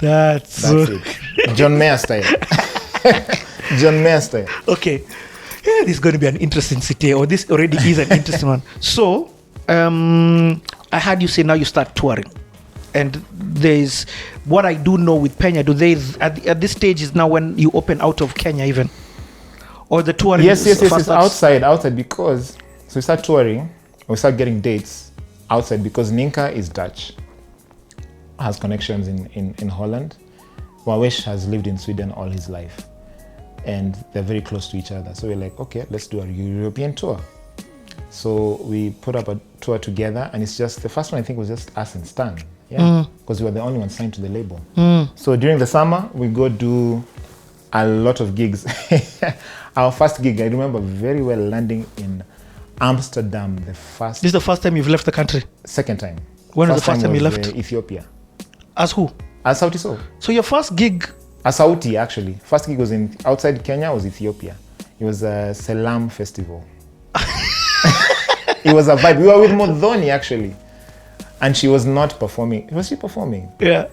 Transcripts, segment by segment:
That's it. John Mayer style. John Mayer style. Okay. Yeah, this is going to be an interesting city, or this already is an interesting one. So, I heard you say now you start touring. And there's what I do know with Penya. Do they at this stage is now when you open out of Kenya even, or the touring? Yes. Outside because so we start touring. We start getting dates outside because Ninka is Dutch, has connections in Holland. Wawesh has lived in Sweden all his life, and they're very close to each other. So we're like, okay, let's do a European tour. So we put up a tour together, and it's just the first one I think was just us and Stan. Yeah, because we were the only ones signed to the label. So during the summer, we go do a lot of gigs. Our first gig, I remember very well landing in Amsterdam. This is the first time you've left the country? Second time. When was the first time you left? Ethiopia. As who? As Sauti Sol. So your first gig? As Sauti, actually. First gig was outside Kenya, was Ethiopia. It was a Selam festival. It was a vibe. We were with Modhoni, actually. And she was not performing. Was she performing? Yeah.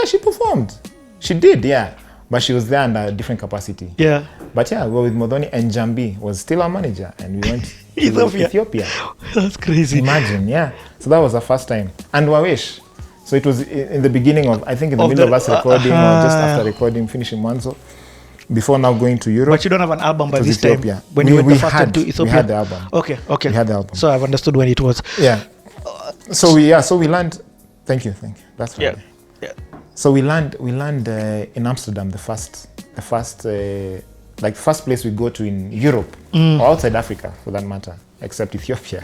She performed. She did, yeah. But she was there under a different capacity. Yeah. But yeah, we were with Modhoni, and Jambi was still our manager. And we went to Ethiopia. That's crazy. Imagine, yeah. So that was our first time. And Wawesh. So it was in the beginning of, I think in the middle of us recording, or just after recording, finishing Mwanzo, before now going to Europe. But you don't have an album by this Ethiopia. time? When you went the first time to Ethiopia? We had the album. Okay. We had the album. So I've understood when it was. Yeah. So we land. Thank you. That's fine. Yeah. So we land in Amsterdam. The first place we go to in Europe or outside Africa, for that matter, except Ethiopia,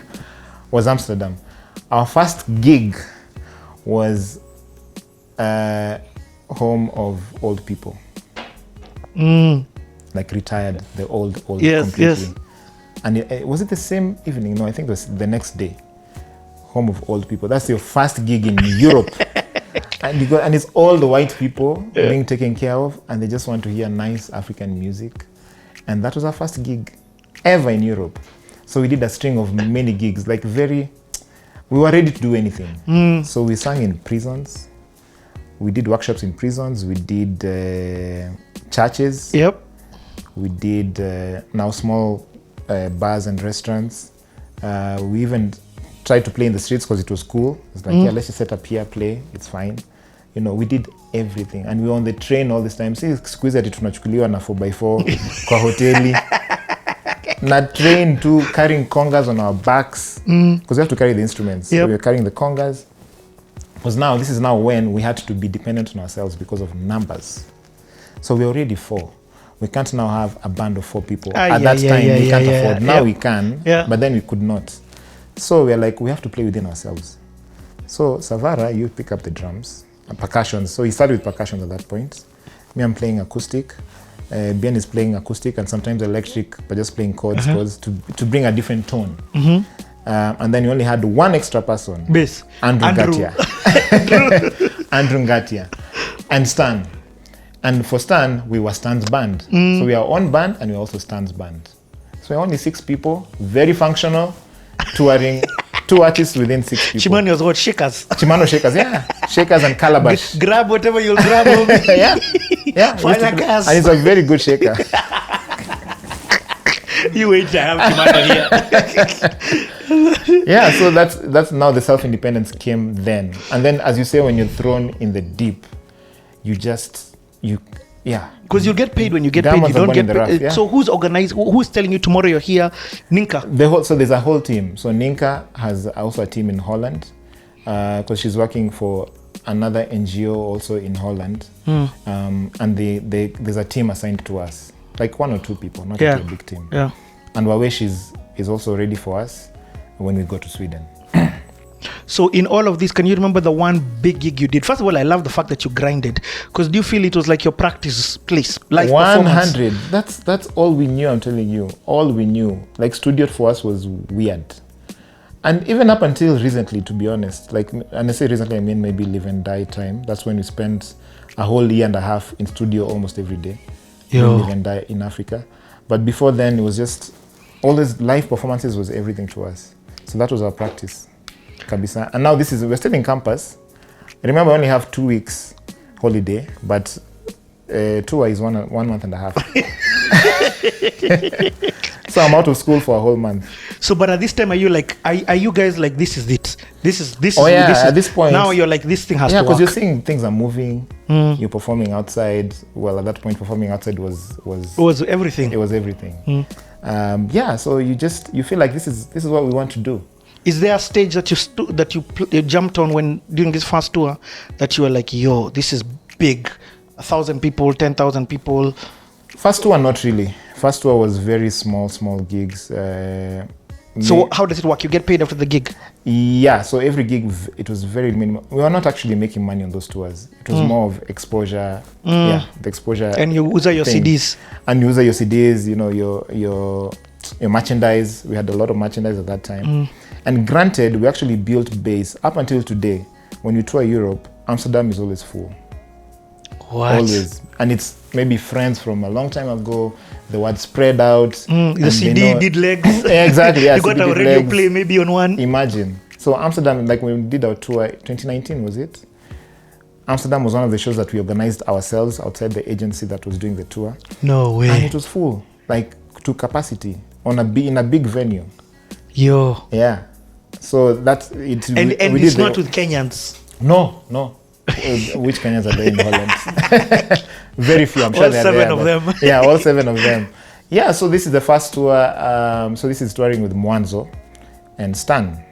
was Amsterdam. Our first gig was home of old people, like retired, the old completely. Yes. And was it the same evening? No, I think it was the next day. Home of old people. That's your first gig in Europe. And it's all the white people being taken care of, and they just want to hear nice African music. And that was our first gig ever in Europe. So we did a string of many gigs, we were ready to do anything. So we sang in prisons. We did workshops in prisons. We did churches. Yep. We did now small bars and restaurants. We even tried to play in the streets because it was cool. It's like, let's just set up here, play, it's fine. We did everything. And we were on the train all this time. See, squeeze ati tunachukuliwa na 4x4 kwa hoteli. Na train too, carrying congas on our backs. Because we have to carry the instruments. Yep. So we were carrying the congas. This is now when we had to be dependent on ourselves because of numbers. So we're already 4. We can't now have a band of 4 people. At that time, we can't afford. Now we can, but then we could not. So we're like, we have to play within ourselves. So Savara, you pick up the drums and percussions. So he started with percussions at that point. Me, I'm playing acoustic. Ben is playing acoustic and sometimes electric, but just playing chords to bring a different tone. And then you only had one extra person. Bass. Andrew Ngatia. Andrew Ngatia. And Stan. And for Stan, we were Stan's band. So we are on band and we're also Stan's band. So we're only 6 people, very functional, touring, 2 artists within 6 people. Chimano was what? Shakers? Chimano shakers, yeah. Shakers and calabash. Grab whatever you'll grab. Yeah. And he's a very good shaker. You wait to have Chimano here. Yeah, so that's now the self-independence came then. And then, as you say, when you're thrown in the deep, because you get paid when you get paid. You don't get paid. So who's organized? Who's telling you tomorrow you're here? Ninka. So there's a whole team. So Ninka has also a team in Holland because she's working for another NGO also in Holland. And there's a team assigned to us, like 1 or 2 people, not a big team. Yeah. And Wawesh is also ready for us when we go to Sweden. So in all of this, can you remember the one big gig you did? First of all, I love the fact that you grinded, because do you feel it was like your practice place, live 100. That's all we knew. I'm telling you, all we knew. Like studio for us was weird, and even up until recently, to be honest. And I say recently, I mean maybe live and die time. That's when we spent a whole year and a half in studio almost every day. Live and die in Africa. But before then, it was just all these live performances was everything to us. So that was our practice. Kabisa. And now we're still in campus. Remember, I only have 2 weeks holiday, but tour is 1 month and a half. So I'm out of school for a whole month. So, but at this time, are you like, are you guys like, this is it? This Oh is, yeah, this is, at this point. now you're like, this thing has to Yeah, because work. you're seeing things are moving. You're performing outside. Well, at that point, performing outside was It was everything. it was everything. Yeah, so you feel like this is what we want to do. Is there a stage that you jumped on when during this first tour that you were like, yo, this is big, 1,000 people, 10,000 people? First tour, not really. First tour was very small gigs. So how does it work? You get paid after the gig? Yeah, so every gig, it was very minimal. We were not actually making money on those tours. It was more of exposure. Yeah, the exposure. And you use your thing. CDs. And you use your CDs, you know, your merchandise. We had a lot of merchandise at that time. And granted, we actually built base. Up until today, when you tour Europe, Amsterdam is always full. What? Always. And it's maybe friends from a long time ago. The word spread out. The CD did legs. Yeah, exactly. Yeah, You got CD a did radio legs. play maybe on one. Imagine. So Amsterdam, like when we did our tour, 2019 was it? Amsterdam was one of the shows that we organized ourselves outside the agency that was doing the tour. No way. And it was full, like to capacity in a big venue. Yo. Yeah. So that's it. And we it's did not with Kenyans. No. Which Kenyans are there in Holland? Very few, I'm sure All they're 7 there, of but- them. Yeah, all 7 of them. Yeah, so this is the first tour. So this is touring with Mwanzo and Stan.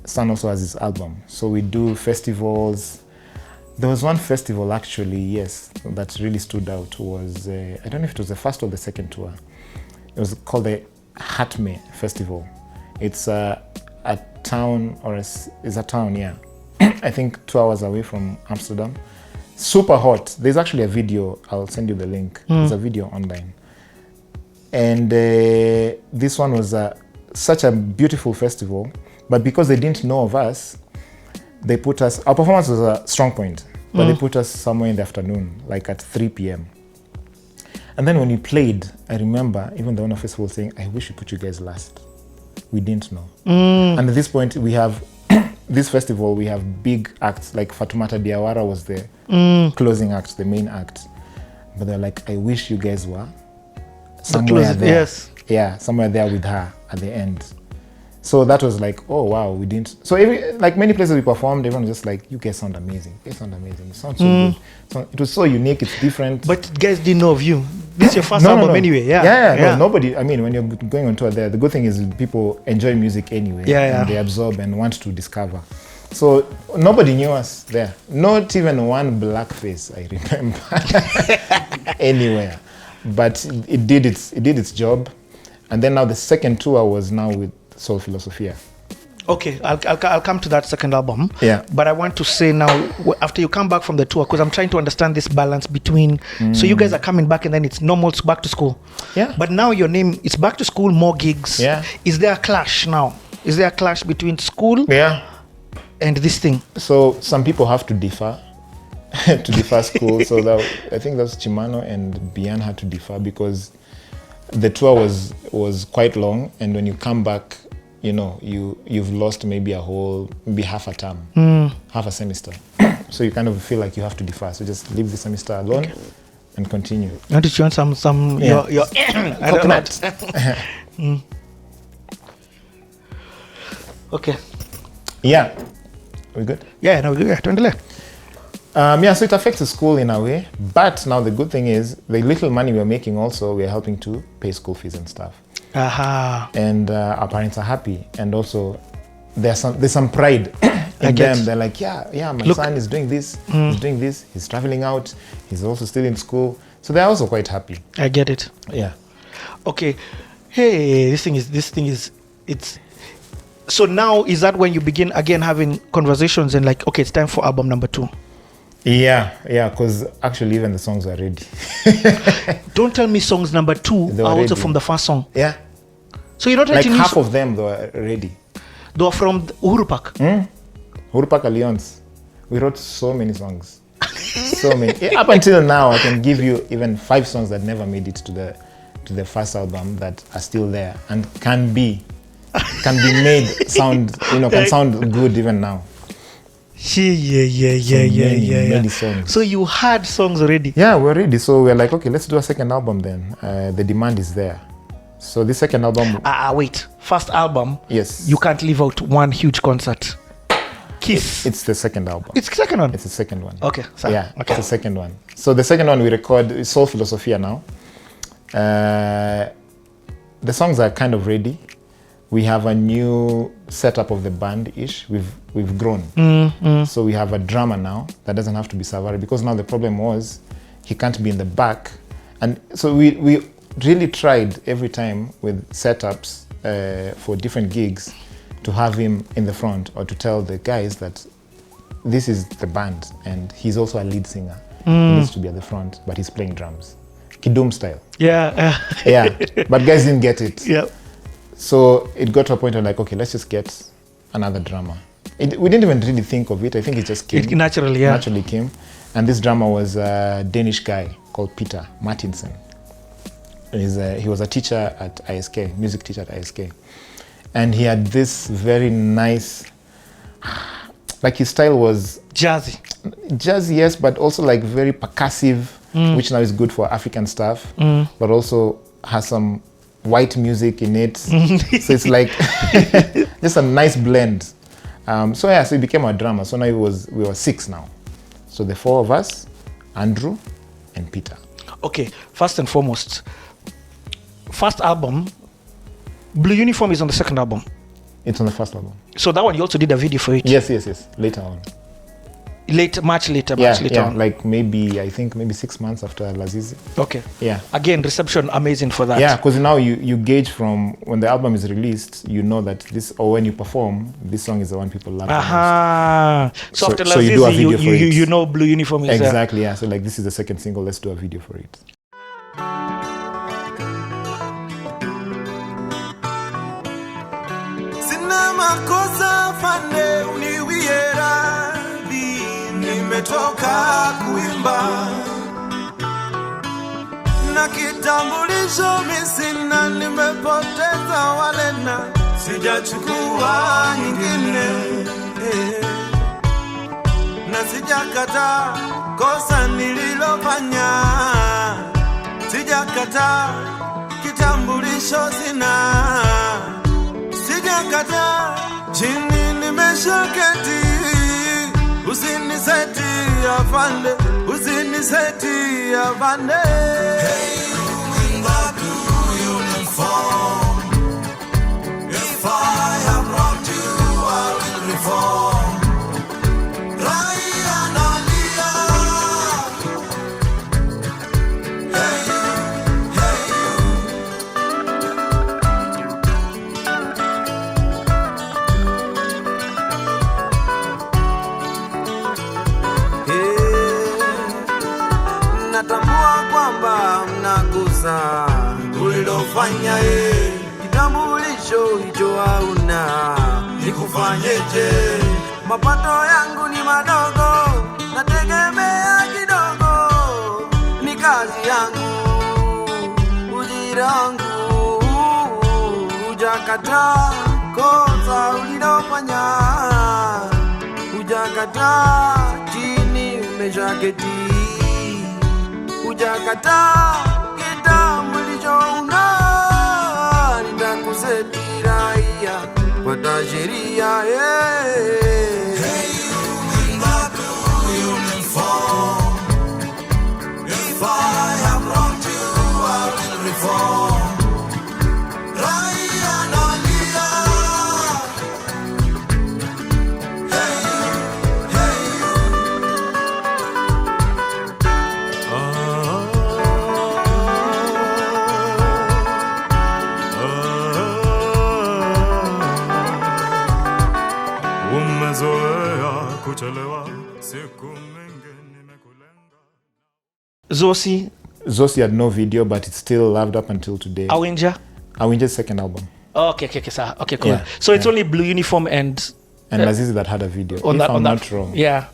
Stan also has his album. So we do festivals. There was one festival actually, yes, that really stood out. Was I don't know if it was the first or the second tour. It was called the Hatme Festival. It's a town, it's a town, yeah. I think 2 hours away from Amsterdam. Super hot. There's actually a video. I'll send you the link. There's a video online. And this one was such a beautiful festival. But because they didn't know of us, they put us, our performance was a strong point, but they put us somewhere in the afternoon, like at 3 p.m. And then when we played, I remember even the owner festival saying, I wish we put you guys last. We didn't know. And at this point, we have, this festival, we have big acts, like Fatoumata Diawara was the closing act, the main act. But they're like, I wish you guys were somewhere there. Yes. Yeah, somewhere there with her at the end. So that was like, oh wow, we didn't. So like many places we performed, everyone was just like, you guys sound amazing. You guys sound amazing. It sounds so good. So it was so unique. It's different. But guys didn't know of you. This is your first album anyway. Yeah. No, nobody. I mean, when you're going on tour there, the good thing is people enjoy music anyway. And they absorb and want to discover. So nobody knew us there. Not even one black face, I remember, anywhere. But it did its job. And then now the second tour was now with Soul Philosophia. Okay, I'll come to that second album. Yeah. But I want to say now, after you come back from the tour, because I'm trying to understand this balance between, so you guys are coming back and then it's normal back to school. Yeah. But now your name, it's back to school, more gigs. Yeah. Is there a clash now? Is there a clash between school and this thing? So some people have to defer, to defer school. So I think that's Chimano and Bian had to defer because the tour was quite long, and when you come back, you know, you've lost maybe half a term, half a semester. So you kind of feel like you have to defer. So just leave the semester alone and continue. You want to chant some your I don't know. Okay. Yeah. We good? Yeah, no, yeah, tuendelee. So it affects the school in a way, but now the good thing is the little money we're making also, we're helping to pay school fees and stuff. And our parents are happy, and also there's some pride in them. They're like, my son is doing this, he's traveling out, he's also still in school, so they're also quite happy. I get it. Yeah. Okay. Hey, this thing is it's. So now is that when you begin again having conversations and like, okay, it's time for album number 2? Yeah, because actually even the songs are ready. Don't tell me songs number 2 are also from the first song. Yeah. So you're not like half of them though are ready. They are from Uhuru Park. Uhuru Park Alliance. We wrote so many songs. So many. Up until now, I can give you even 5 songs that never made it to the first album that are still there and can be made sound, can sound good even now. Many songs. So you had songs already? Yeah, we're ready. So we're like, okay, let's do a second album then. The demand is there. So this second album... wait. First album? Yes. You can't leave out one huge concert. Kiss. It's the second album. It's the second one? It's the second one. Okay. So, yeah, okay. It's the second one. So the second one we record is Soul Philosophia now. The songs are kind of ready. We have a new setup of the band-ish. We've grown. So we have a drummer now that doesn't have to be Savary, because now the problem was he can't be in the back. And so we really tried every time with setups for different gigs to have him in the front, or to tell the guys that this is the band and he's also a lead singer. He needs to be at the front, but he's playing drums. Kidum style. Yeah. Yeah, but guys didn't get it. Yeah. So it got to a point of like, okay, let's just get another drummer. We didn't even really think of it. I think it just came. It naturally came. And this drummer was a Danish guy called Peter Martinsen. He was a teacher at ISK, music teacher at ISK. And he had this very nice, like his style was... Jazzy, yes, but also like very percussive, which now is good for African stuff, but also has some white music in it. So it's like just a nice blend. So he became a drummer. So now we were 6 now. So the 4 of us, Andrew and Peter. Okay, first and foremost, first album, Blue Uniform is on the second album. It's on the first album. So that one you also did a video for it? Yes. Later on. Much later on. Like maybe 6 months after Lazizi. Okay. Yeah. Again, reception amazing for that. Yeah, because now you gauge from when the album is released, you know that this, or when you perform, this song is the one people love the most. So after so you do a video for it. You know Blue Uniform is exactly, yeah. So like this is the second single, let's do a video for it. Nimetoka kuimba na kitambulisho misina, nimepoteza walena, sijachukua nyingine na sijakata kosa nililofanya, sijakata kitambulisho sina, sijakata chini nimeshaketi. Usiniseti afande, usiniseti afande. Hey, you in that blue uniform, if I have wronged you, I will reform. Raya nalia. Hey natambua kwamba mnagusa ulilofanya kitambulisho hicho hauna, nikufanyeje? Mapato yangu ni madogo, nategemea kidogo, ni kazi yangu, ujira wangu, hujakata kosa ulilofanya, hujakata chini umeshaketi, hujakata kitambulisho una, nitakuseti raia kwa sheria. Hey, you in that blue uniform, if I have wronged you, I will reform. Raia nalia. Zosi had no video, but it's still loved up until today. Awinja's second album. Okay, cool. Yeah, so it's only Blue Uniform and Lazizi that had a video. On if that, I'm on not that, wrong. Yeah,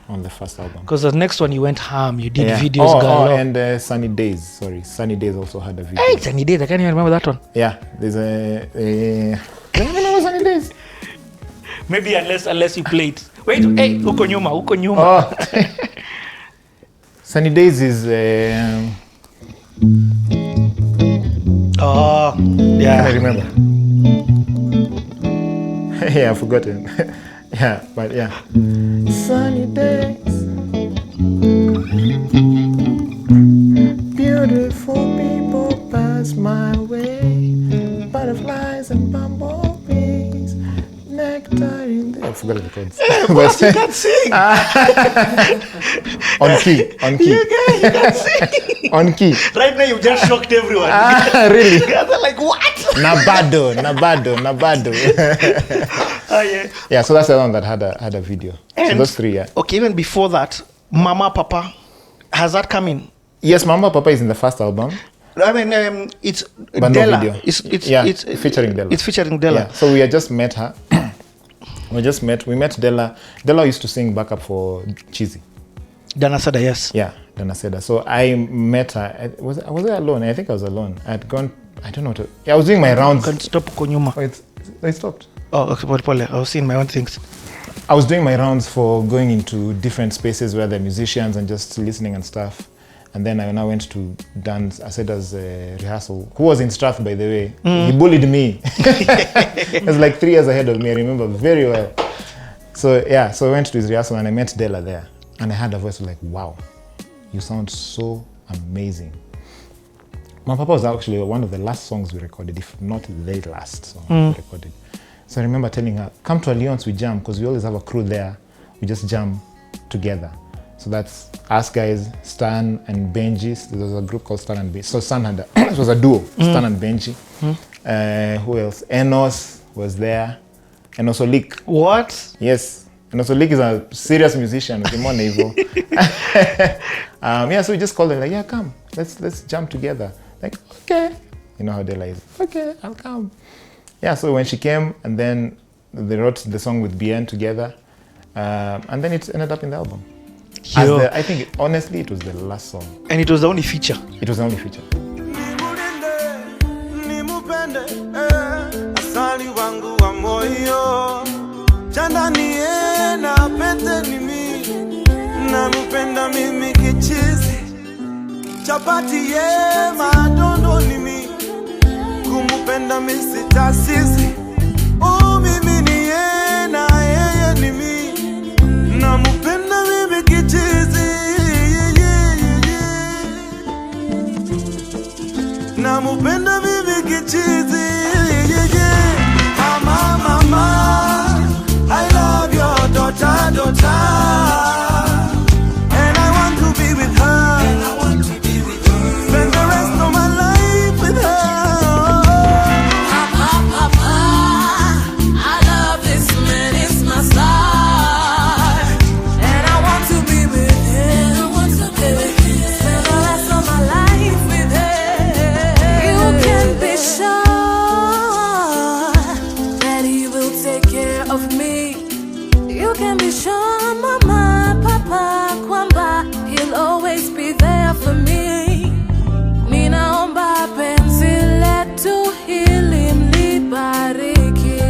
on the first album. Because the next one you went ham, you did videos. And Sunny Days. Sorry, Sunny Days also had a video. Hey, Sunny Days, I can't even remember that one. Yeah, there's a. Can you remember Sunny Days? Maybe unless you play it. Wait, hey, uko nyuma. Oh. Sunny Days is Oh, I yeah. remember. Yeah, I've forgotten. Yeah, but yeah. Sunny days, beautiful people pass my way, butterflies and bumblebees, nectar in the... I forgot the chords. Boss, you can sing. On key. You can sing. On key. Right now, you've just shocked everyone. Really? They're like, what? Nabado. Oh, yeah. Yeah, so that's the one that had a video. So And- those three, yeah. Okay, even before that, Mama Papa, has that come in? Yes, Mama Papa is in the first album. I mean, it's But no Della. video. It's featuring Della. It's featuring Della. Yeah, so we had just met her. We met Della. Della used to sing backup for Cheesy. Dana Sada, yes. Yeah, Dana Seda. So I met her. Was I alone? I think I was alone. I had gone, I don't know. I was doing my rounds. Can stop Konyuma. Oh, it stopped. Oh, okay, but Paul, I was seeing my own things. I was doing my rounds for going into different spaces where there are musicians and just listening and stuff. And then I now went to Dan Aseda's rehearsal, who was in Strath, by the way. He bullied me. He was like 3 years ahead of me, I remember very well. So yeah, so I went to his rehearsal and I met Della there. And I heard a voice like, wow, you sound so amazing. My Papa was actually one of the last songs we recorded, if not the last song we recorded. So I remember telling her, come to Alliance, we jam, because we always have a crew there. We just jam together. So that's us guys, Stan and Benji. There was a group called Stan and Benji. So Stan had it was a duo, Stan and Benji. Who else? Enos was there. Enos Olik. What? Yes. Enos Olik is a serious musician. Yeah, so we just called him like, yeah, come. Let's jam together. Like, okay. You know how Della is. Okay, I'll come. Yeah, so when she came, and then they wrote the song with Bien together. And then it ended up in the album. I think, honestly, it was the last song. And it was the only feature. It was the only feature. Asali wangu wa moyo chanda niye na pete ni mimi namupenda mimi kichizi chapati ye madondo ni mimi kumupenda mimi sitasisi mimi ni ye na yeye ni mimi namupenda mimi kichizi namupenda mimi kichizi mama I love your daughter and I want to be with her spend the rest of my life with her Papa I love this man, it's my star and I want to be with him spend the rest of my life with him. You can be sure of me. You can be sure, Mama, Papa, kwamba he'll always be there for me. Ninaomba penzi letu hili mlibariki.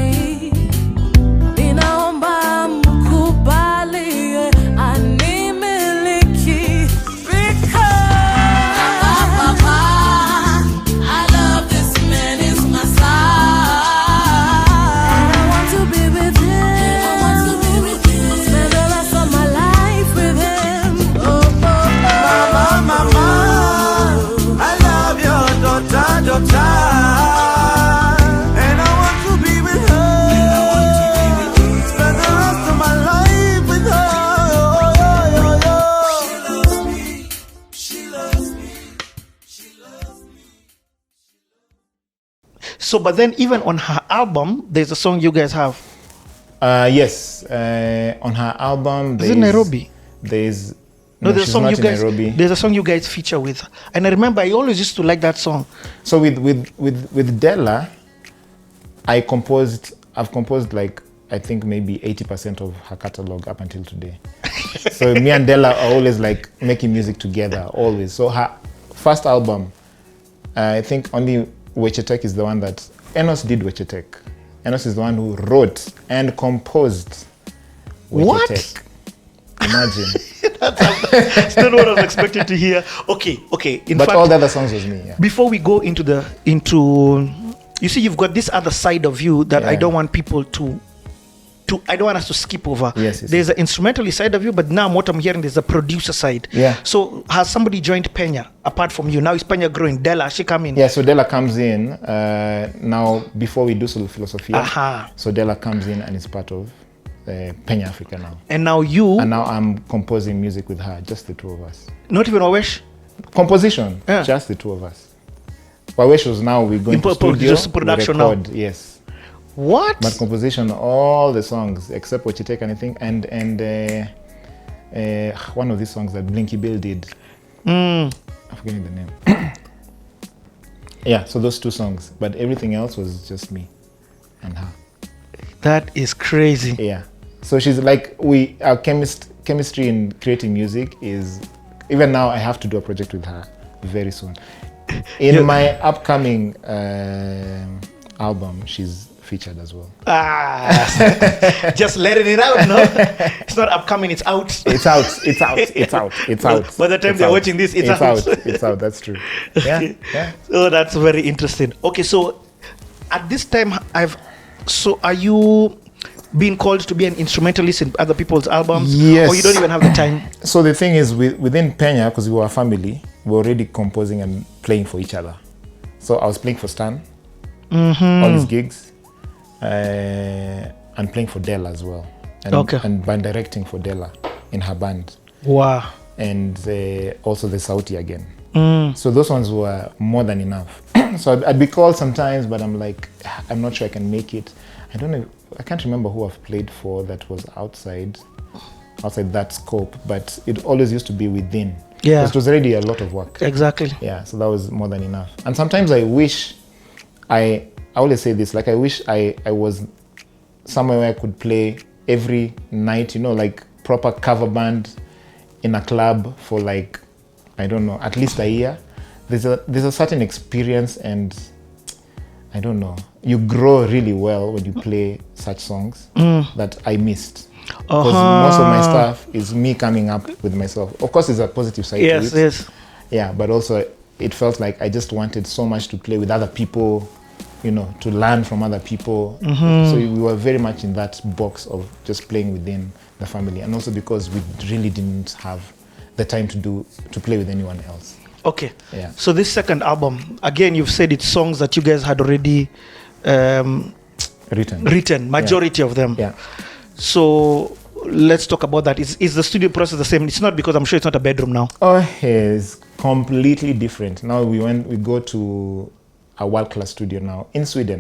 Ninaomba mkubali animiliki. Because Papa, I love this man, is my side. And I want to be with spend the rest of my life with him. Mama I love your daughter and I want to be with her spend the rest of my life with her. She loves me. So, but then even on her album, there's a song you guys have. Yes, on her album. Is it Nairobi? There's No, there's a she's song not you in guys. Nairobi. There's a song you guys feature with, and I remember I always used to like that song. So with Della, I've composed like I think maybe 80% of her catalog up until today. So me and Della are always like making music together, always. So her first album, I think only Wechetek is the one that Enos did Wechetek. Enos is the one who wrote and composed What? Tech. Imagine. That's not what I was expecting to hear. Okay. In But fact, all the other songs was me. Yeah. before we go into you see, you've got this other side of you that I Yeah. don't want people to I don't want us to skip over. Yes, There's an instrumentalist side of you, but now what I'm hearing is the producer side. Yeah. So has somebody joined Penya apart from you? Now is Penya growing? Della, she come in? Yeah, so Della comes in now before we do Solo Philosophia. Aha. So Della comes in and is part of Penya Africa now. And now you, And now I'm composing music with her, just the two of us. not even Awesh? Composition, Yeah. just the two of us. Wawesh was now we're going to studio, just production we record, yes. What? But composition, all the songs except What You Take Anything and one of these songs that Blinky Bill did. I'm forgetting the name. Yeah, so those two songs, but everything else was just me and her. That is crazy. Yeah, so she's like our chemistry in creating music is, even now I have to do a project with her very soon. In my upcoming album, she's featured as well. Just letting it out, no? It's not upcoming, it's out. It's out. It's out. It's out. It's Well, out. by the time It's they're out. watching this, it's out. It's out. That's true. Yeah. Yeah. Oh, that's very interesting. Okay, so at this time, are you being called to be an instrumentalist in other people's albums? Yes. Or you don't even have the time? So the thing is, within Penya, because we were a family, we were already composing and playing for each other. So I was playing for Stan, all his gigs, and playing for Della as well. And, Okay. and band directing for Della in her band. Wow. And also the Sauti again. So those ones were more than enough. So I'd be called sometimes, but I'm like, I'm not sure I can make it. I don't know. I can't remember who I've played for that was outside that scope, but it always used to be within. Yeah. It was already a lot of work. Exactly. Yeah, so that was more than enough. And sometimes I wish I always say this, like I wish I was somewhere where I could play every night, like proper cover band in a club for like, I don't know, at least a year. There's a certain experience, and I don't know, you grow really well when you play such songs that I missed. Because most of my stuff is me coming up with myself. Of course, there's a positive side to it. Yes. Yeah, but also it felt like I just wanted so much to play with other people, to learn from other people. So we were very much in that box of just playing within the family, and also because we really didn't have the time to play with anyone else. Okay. Yeah. So this second album, again, you've said it's songs that you guys had already written, majority of them. Yeah. So let's talk about that. Is the studio process the same? It's not, because I'm sure it's not a bedroom now. Oh, it's completely different. Now we go to a world-class studio now in Sweden.